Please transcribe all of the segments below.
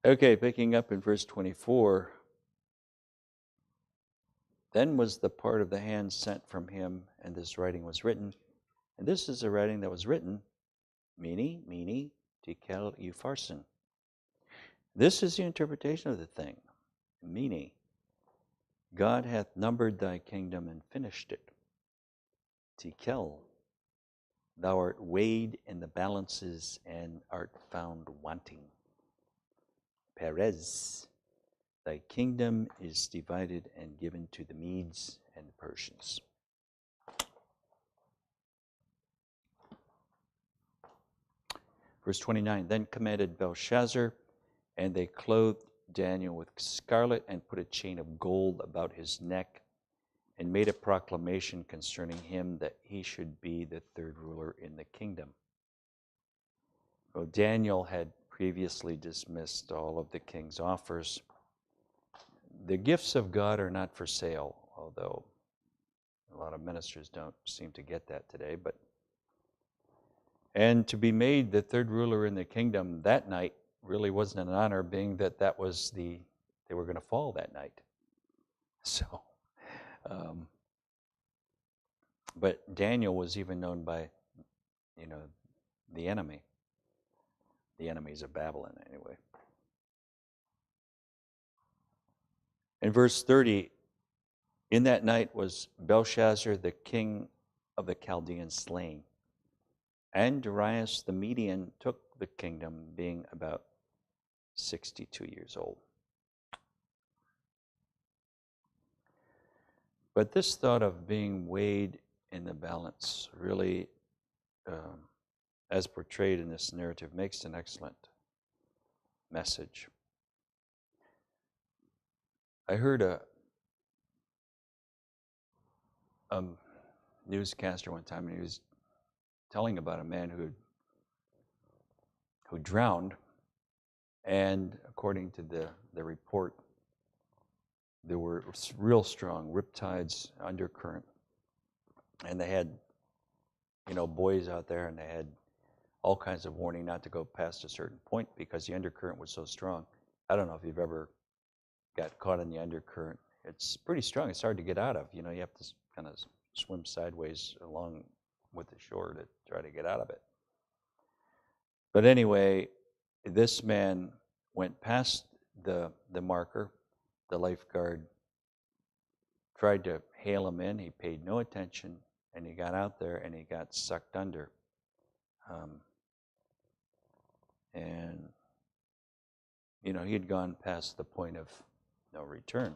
Okay, picking up in verse 24. Then was the part of the hand sent from him, and this writing was written. And this is the writing that was written, Mene, Mene, Tekel, Upharsin. This is the interpretation of the thing. Mene, God hath numbered thy kingdom and finished it. Tekel, thou art weighed in the balances and art found wanting. Perez, thy kingdom is divided and given to the Medes and Persians. Verse 29, then commanded Belshazzar, and they clothed Daniel with scarlet and put a chain of gold about his neck and made a proclamation concerning him that he should be the third ruler in the kingdom. Well, Daniel had previously dismissed all of the king's offers. The gifts of God are not for sale, although a lot of ministers don't seem to get that today. And to be made the third ruler in the kingdom that night really wasn't an honor, being that they were going to fall that night. So, but Daniel was even known by, the enemy. The enemies of Babylon, anyway. In verse 30, in that night was Belshazzar, the king of the Chaldeans, slain. And Darius the Median took the kingdom, being about 62 years old. But this thought of being weighed in the balance really, as portrayed in this narrative, makes an excellent message. I heard a newscaster one time, and he was telling about a man who drowned, and according to the report, there were real strong riptides, undercurrent, and they had, boys out there, and they had all kinds of warning not to go past a certain point because the undercurrent was so strong. I don't know if you've ever got caught in the undercurrent. It's pretty strong. It's hard to get out of. You have to kind of swim sideways along with the shore to try to get out of it. But anyway, this man went past the marker. The lifeguard tried to hail him in. He paid no attention, and he got out there, and he got sucked under. And, he had gone past the point of no return.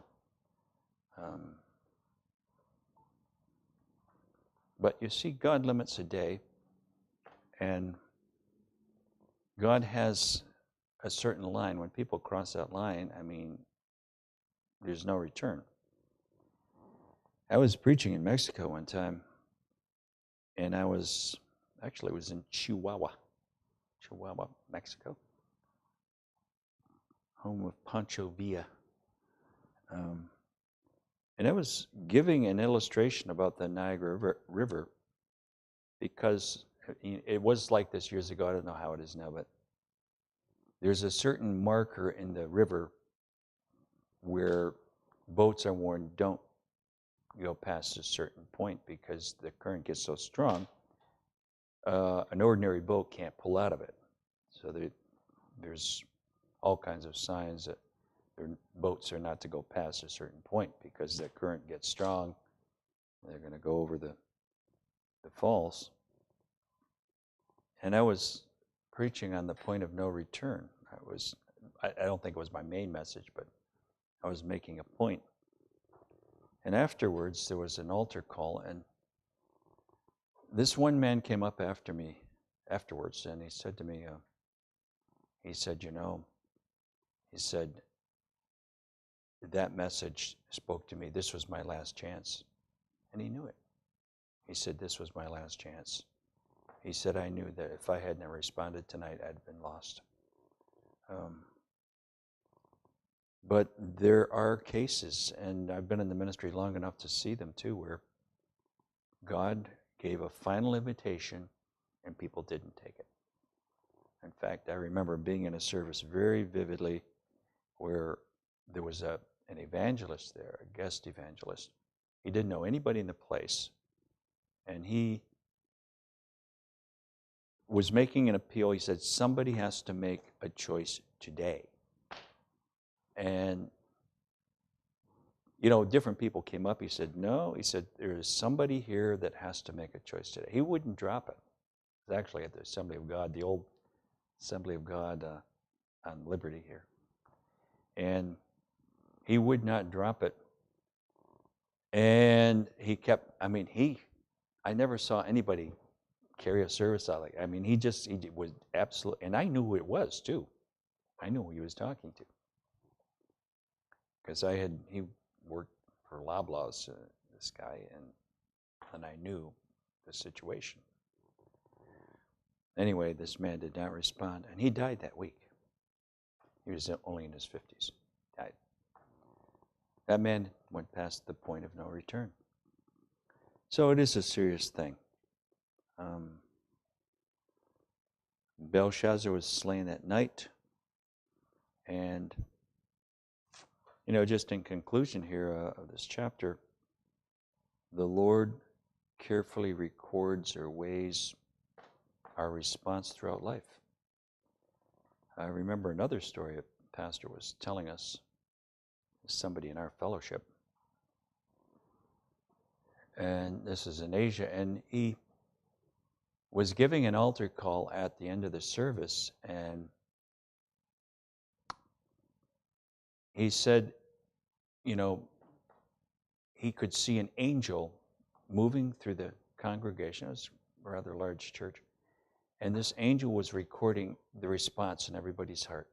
But you see, God limits a day, and God has a certain line. When people cross that line, there's no return. I was preaching in Mexico one time, and I was in Chihuahua, Mexico, home of Pancho Villa. And I was giving an illustration about the Niagara River because it was like this years ago. I don't know how it is now, but there's a certain marker in the river where boats are warned don't go past a certain point because the current gets so strong, an ordinary boat can't pull out of it. So there's all kinds of signs that their boats are not to go past a certain point because the current gets strong. They're going to go over the falls. And I was preaching on the point of no return. I don't think it was my main message, but I was making a point. And afterwards, there was an altar call, and this one man came up after me afterwards, and he said to me, that message spoke to me. This was my last chance. And he knew it. He said, this was my last chance. He said, I knew that if I hadn't responded tonight, I'd been lost. But there are cases, and I've been in the ministry long enough to see them too, where God gave a final invitation and people didn't take it. In fact, I remember being in a service very vividly where there was an evangelist there, a guest evangelist. He didn't know anybody in the place, and he was making an appeal. He said, somebody has to make a choice today. And, different people came up. He said, no. He said, there is somebody here that has to make a choice today. He wouldn't drop it. It was actually at the Assembly of God, the old Assembly of God on Liberty here. And he would not drop it. And he kept, I never saw anybody carry a service out like, he was absolutely, and I knew who it was too. I knew who he was talking to. Because he worked for Loblaws, this guy, and I knew the situation. Anyway, this man did not respond, and he died that week. He was only in his 50s. Died. That man went past the point of no return. So it is a serious thing. Belshazzar was slain that night, and just in conclusion here of this chapter, the Lord carefully records or weighs our response throughout life. I remember another story a pastor was telling us, somebody in our fellowship, and this is in Asia, and he was giving an altar call at the end of the service, and he said, he could see an angel moving through the congregation. It was a rather large church. And this angel was recording the response in everybody's heart.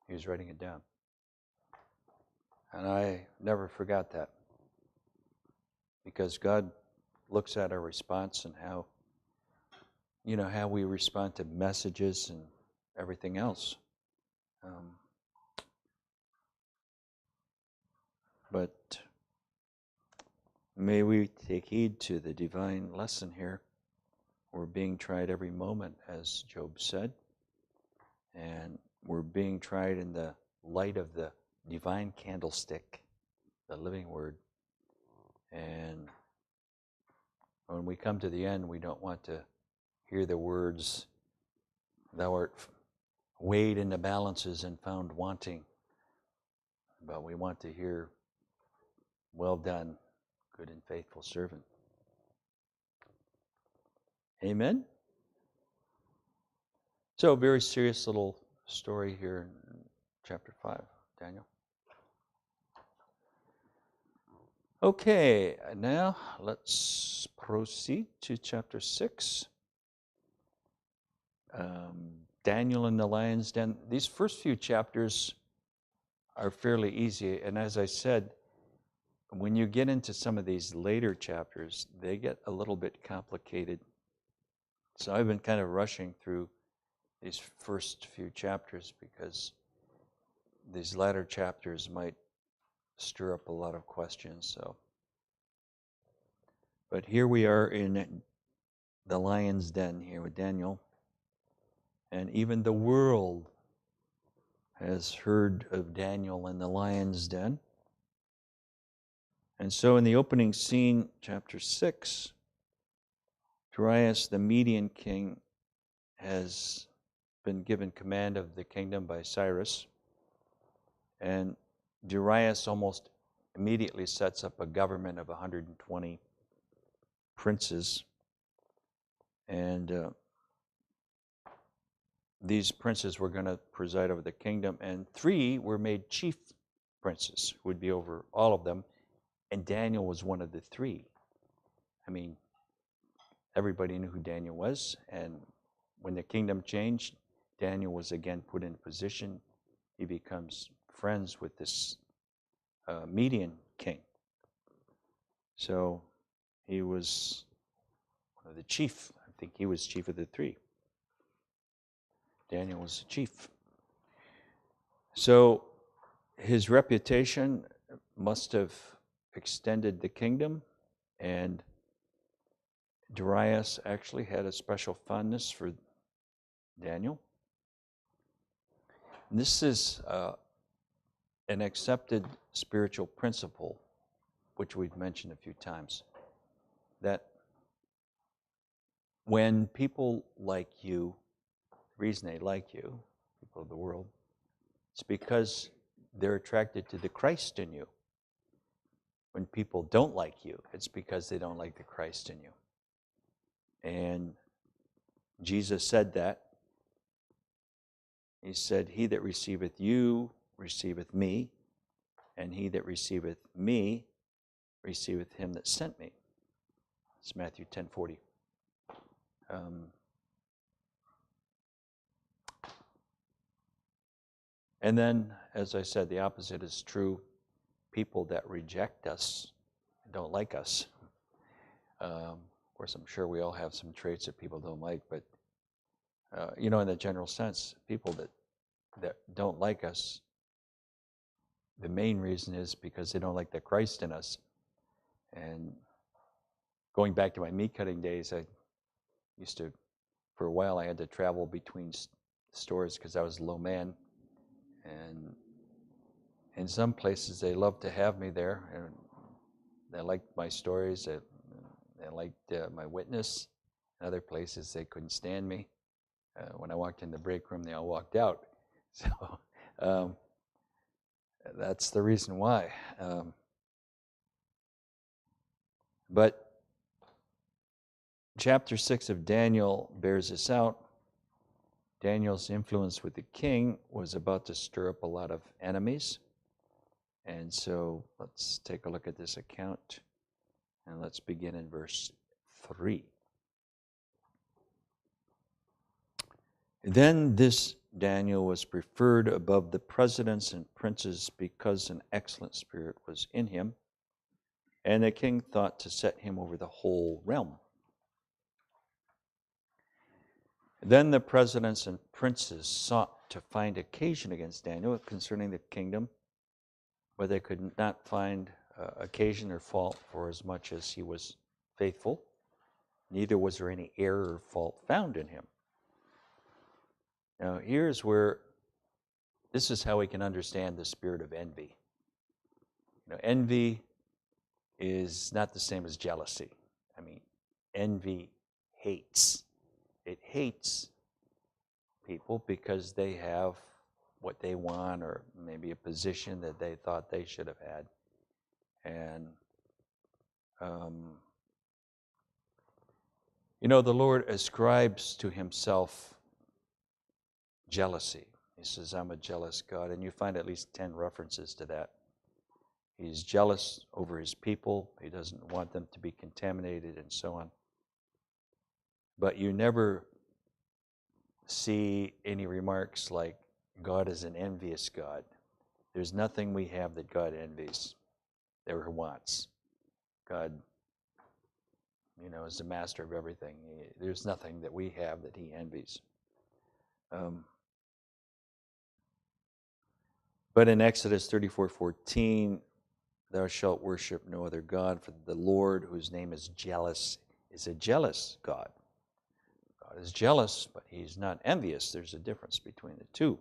He was writing it down. And I never forgot that. Because God looks at our response and how we respond to messages and everything else. But may we take heed to the divine lesson here. We're being tried every moment, as Job said. And we're being tried in the light of the divine candlestick, the living word. And when we come to the end, we don't want to hear the words, thou art weighed in the balances and found wanting. But we want to hear, well done, good and faithful servant. Amen? So, a very serious little story here in chapter 5, Daniel. Okay, now let's proceed to chapter 6. Daniel in the lion's den. These first few chapters are fairly easy, and as I said, when you get into some of these later chapters, they get a little bit complicated. So I've been kind of rushing through these first few chapters because these latter chapters might stir up a lot of questions. But here we are in the lion's den here with Daniel, and even the world has heard of Daniel in the lion's den. And so in the opening scene, chapter 6, Darius, the Median king, has been given command of the kingdom by Cyrus. And Darius almost immediately sets up a government of 120 princes. And these princes were going to preside over the kingdom, and 3 were made chief princes who would be over all of them. And Daniel was one of the 3. Everybody knew who Daniel was, and when the kingdom changed, Daniel was again put in position. He becomes friends with this Median king. So he was one of the chief. I think he was chief of the 3. Daniel was the chief. So his reputation must have extended the kingdom, and Darius actually had a special fondness for Daniel. And this is an accepted spiritual principle, which we've mentioned a few times, that when people like you, the reason they like you, people of the world, it's because they're attracted to the Christ in you. When people don't like you, it's because they don't like the Christ in you. And Jesus said that. He said, "He that receiveth you receiveth me, and he that receiveth me receiveth him that sent me." It's Matthew 10:40. And then, as I said, the opposite is true. People that reject us, don't like us. Of course, I'm sure we all have some traits that people don't like, but in the general sense, people that don't like us, the main reason is because they don't like the Christ in us. And going back to my meat cutting days, I used to, for a while, I had to travel between stores because I was a low man. And in some places, they loved to have me there. And they liked my stories. They liked my witness. In other places, they couldn't stand me. When I walked in the break room, they all walked out. So that's the reason why. But chapter 6 of Daniel bears this out. Daniel's influence with the king was about to stir up a lot of enemies. And so let's take a look at this account. And let's begin in verse 3. Then this Daniel was preferred above the presidents and princes because an excellent spirit was in him, and the king thought to set him over the whole realm. Then the presidents and princes sought to find occasion against Daniel concerning the kingdom, but they could not find occasion or fault, for as much as he was faithful, neither was there any error or fault found in him. Now, here's where, this is how we can understand the spirit of envy. Envy is not the same as jealousy. I mean, envy hates. It hates people because they have what they want, or maybe a position that they thought they should have had. And, the Lord ascribes to himself jealousy. He says, "I'm a jealous God," and you find at least 10 references to that. He's jealous over his people. He doesn't want them to be contaminated and so on. But you never see any remarks like God is an envious God. There's nothing we have that God envies or wants. God, is the master of everything. There's nothing that we have that he envies. But in Exodus 34:14, "Thou shalt worship no other God, for the Lord, whose name is jealous, is a jealous God." God is jealous, but he's not envious. There's a difference between the two.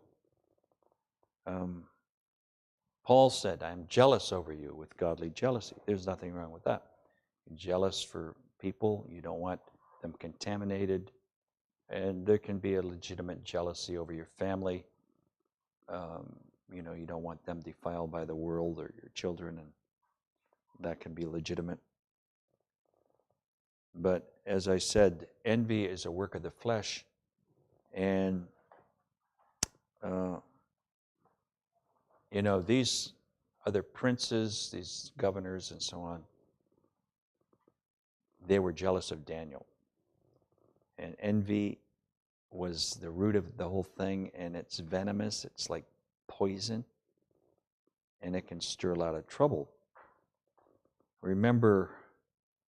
Paul said, "I'm jealous over you with godly jealousy." There's nothing wrong with that. You're jealous for people. You don't want them contaminated. And there can be a legitimate jealousy over your family. You don't want them defiled by the world or your children, and that can be legitimate. But as I said, envy is a work of the flesh, and these other princes, these governors and so on, they were jealous of Daniel. And envy was the root of the whole thing, and it's venomous. It's like poison, and it can stir a lot of trouble. Remember,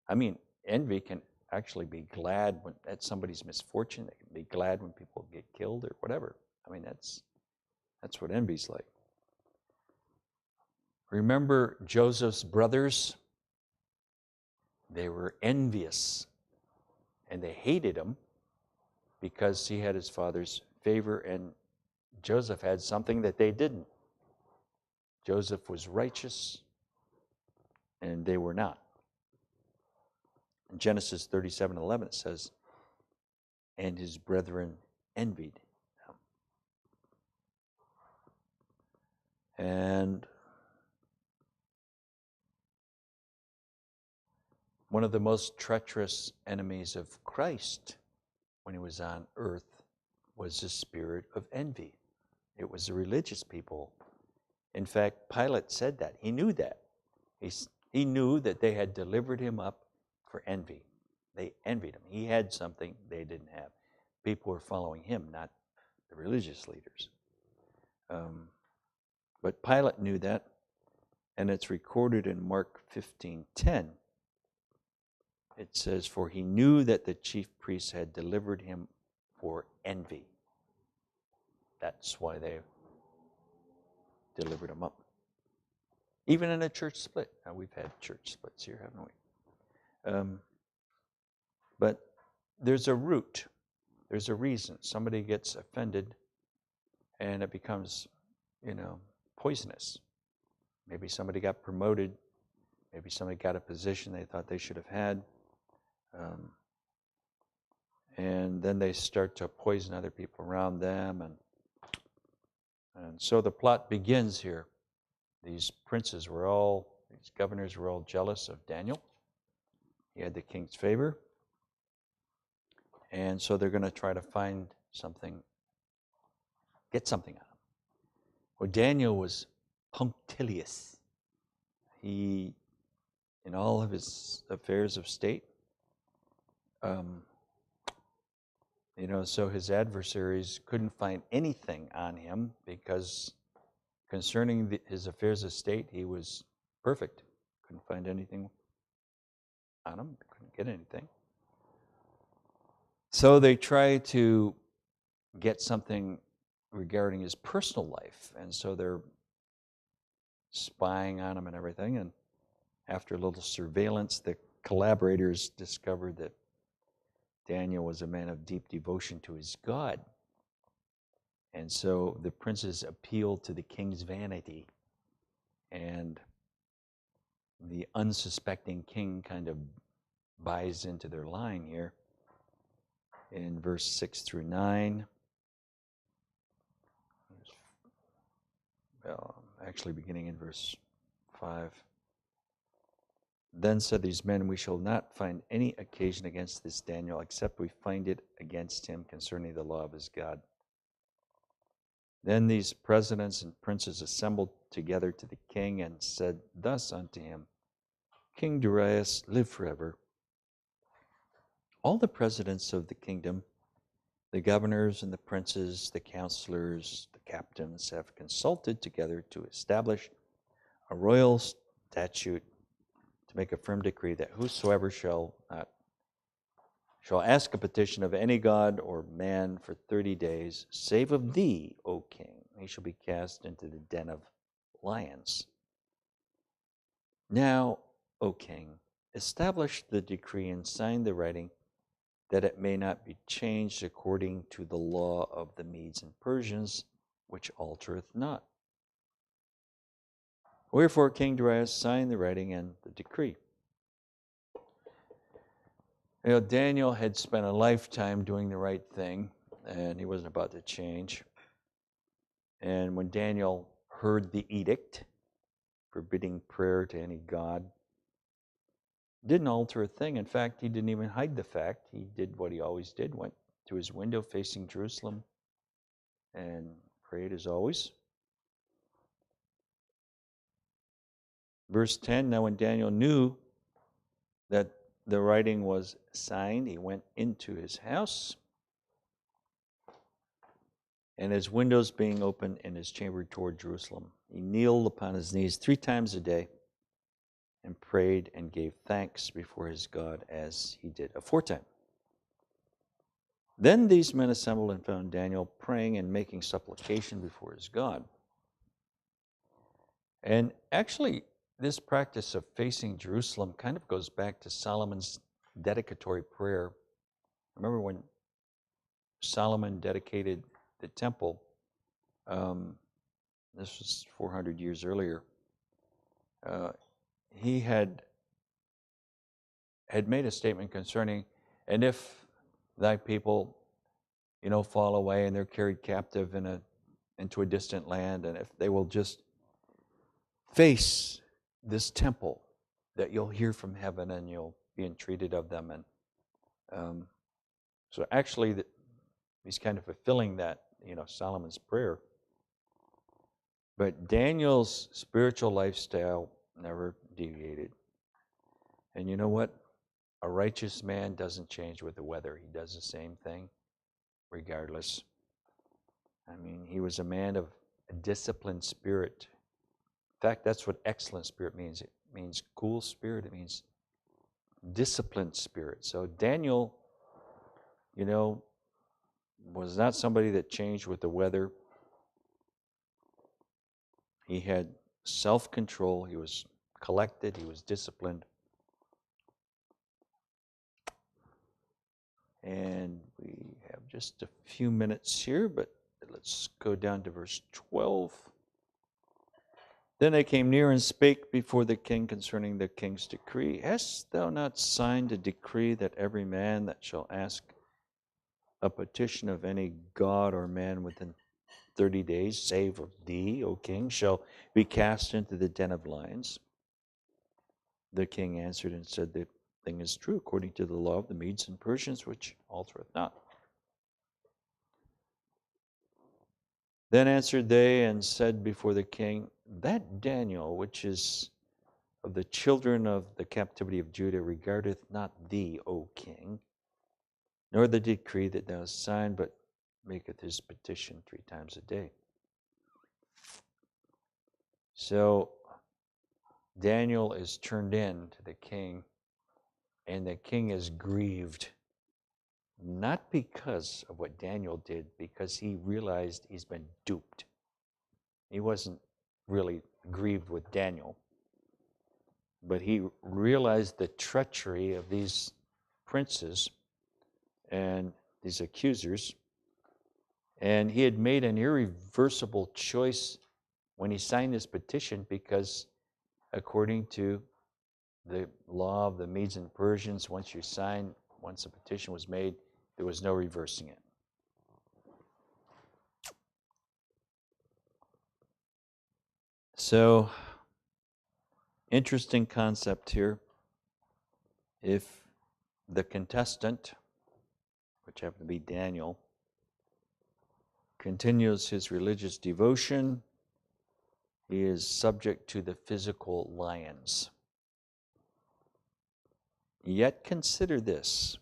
envy can actually be glad at somebody's misfortune. They can be glad when people get killed or whatever. That's what envy's like. Remember Joseph's brothers? They were envious, and they hated him because he had his father's favor, and Joseph had something that they didn't. Joseph was righteous, and they were not. In Genesis 37:11 it says, and his brethren envied him. And one of the most treacherous enemies of Christ when he was on earth was the spirit of envy. It was the religious people. In fact, Pilate said that. He knew that. He knew that they had delivered him up for envy. They envied him. He had something they didn't have. People were following him, not the religious leaders. But Pilate knew that, and it's recorded in Mark 15:10. It says, for he knew that the chief priests had delivered him for envy. That's why they delivered him up. Even in a church split. Now, we've had church splits here, haven't we? But there's a root. There's a reason. Somebody gets offended and it becomes, poisonous. Maybe somebody got promoted. Maybe somebody got a position they thought they should have had. And then they start to poison other people around them. And so the plot begins here. These princes these governors were all jealous of Daniel. He had the king's favor. And so they're going to try to find something, get something out of him. Well, Daniel was punctilious. He, in all of his affairs of state, so his adversaries couldn't find anything on him because concerning his affairs of state, he was perfect. Couldn't find anything on him, couldn't get anything. So they try to get something regarding his personal life, and so they're spying on him and everything, and after a little surveillance, the collaborators discovered that Daniel was a man of deep devotion to his God. And so the princes appealed to the king's vanity, and the unsuspecting king kind of buys into their line here in verse 6 through 9. Well, actually beginning in verse 5. Then said these men, we shall not find any occasion against this Daniel, except we find it against him concerning the law of his God. Then these presidents and princes assembled together to the king and said thus unto him, King Darius, live forever. All the presidents of the kingdom, the governors and the princes, the counselors, the captains have consulted together to establish a royal statute to make a firm decree that whosoever shall ask a petition of any god or man for 30 days, save of thee, O king, he shall be cast into the den of lions. Now, O king, establish the decree and sign the writing, that it may not be changed according to the law of the Medes and Persians, which altereth not. Wherefore King Darius signed the writing and the decree. Daniel had spent a lifetime doing the right thing, and he wasn't about to change. And when Daniel heard the edict forbidding prayer to any god, didn't alter a thing. In fact, he didn't even hide the fact. He did what he always did, went to his window facing Jerusalem and prayed as always. Verse 10, now when Daniel knew that the writing was signed, he went into his house, and his windows being open in his chamber toward Jerusalem, he kneeled upon his knees 3 times a day and prayed and gave thanks before his God as he did aforetime. Then these men assembled and found Daniel praying and making supplication before his God. And actually, this practice of facing Jerusalem kind of goes back to Solomon's dedicatory prayer. Remember when Solomon dedicated the temple, this this was 400 years earlier, he had made a statement concerning, and if thy people, fall away and they're carried captive into a distant land, and if they will just face this temple, that you'll hear from heaven and you'll be entreated of them. And so actually, he's kind of fulfilling that, Solomon's prayer. But Daniel's spiritual lifestyle never deviated. And you know what? A righteous man doesn't change with the weather. He does the same thing regardless. I mean, he was a man of a disciplined spirit. In fact, that's what excellent spirit means. It means cool spirit. It means disciplined spirit. So Daniel, was not somebody that changed with the weather. He had self-control. He was collected. He was disciplined. And we have just a few minutes here, but let's go down to verse 12. Then they came near and spake before the king concerning the king's decree. Hast thou not signed a decree that every man that shall ask a petition of any god or man within 30 days, save of thee, O king, shall be cast into the den of lions? The king answered and said, the thing is true, according to the law of the Medes and Persians, which altereth not. Then answered they and said before the king, that Daniel, which is of the children of the captivity of Judah, regardeth not thee, O king, nor the decree that thou hast signed, but maketh his petition 3 times a day. So Daniel is turned in to the king, and the king is grieved, not because of what Daniel did, because he realized he's been duped. He wasn't really grieved with Daniel, but he realized the treachery of these princes and these accusers, and he had made an irreversible choice when he signed this petition, because according to the law of the Medes and Persians, once a petition was made, there was no reversing it. So, interesting concept here. If the contestant, which happened to be Daniel, continues his religious devotion, he is subject to the physical lions. Yet consider this.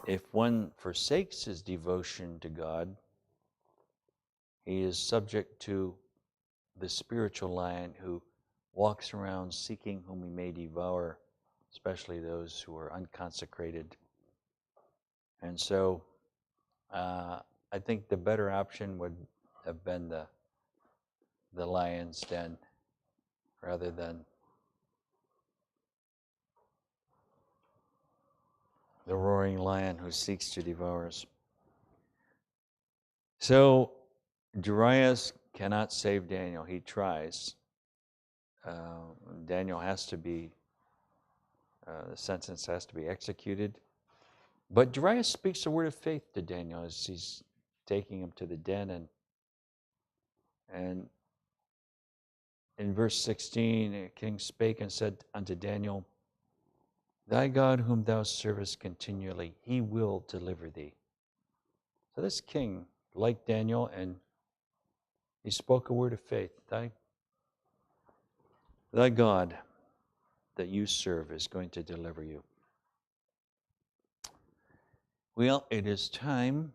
If one forsakes his devotion to God, he is subject to the spiritual lion who walks around seeking whom he may devour, especially those who are unconsecrated. And so I think the better option would have been the lion's den rather than the roaring lion who seeks to devour us. So Darius cannot save Daniel. He tries. Daniel has to be, the sentence has to be executed. But Darius speaks a word of faith to Daniel as he's taking him to the den. And in verse 16, the king spake and said unto Daniel, thy God whom thou servest continually, he will deliver thee. So this king liked Daniel, and he spoke a word of faith. Thy God that you serve is going to deliver you. Well, it is time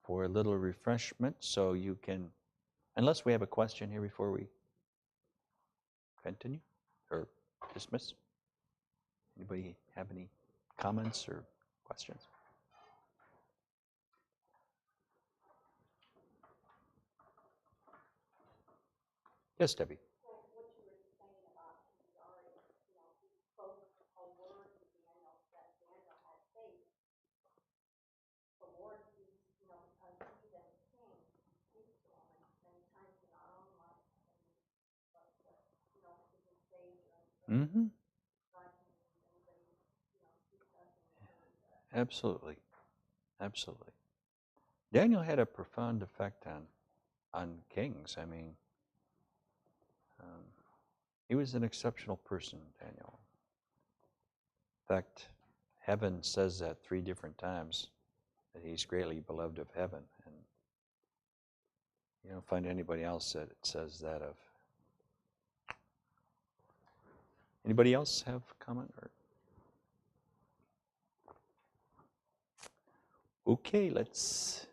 for a little refreshment, so you can, unless we have a question here before we continue or dismiss. Anybody have any comments or questions? Yes, Debbie. Mm-hmm. Absolutely. Absolutely. Daniel had a profound effect on kings. I mean, um, he was an exceptional person, Daniel. In fact, heaven says that 3 different times that he's greatly beloved of heaven, and you don't find anybody else that it says that of. Anybody else have a comment? Or okay, let's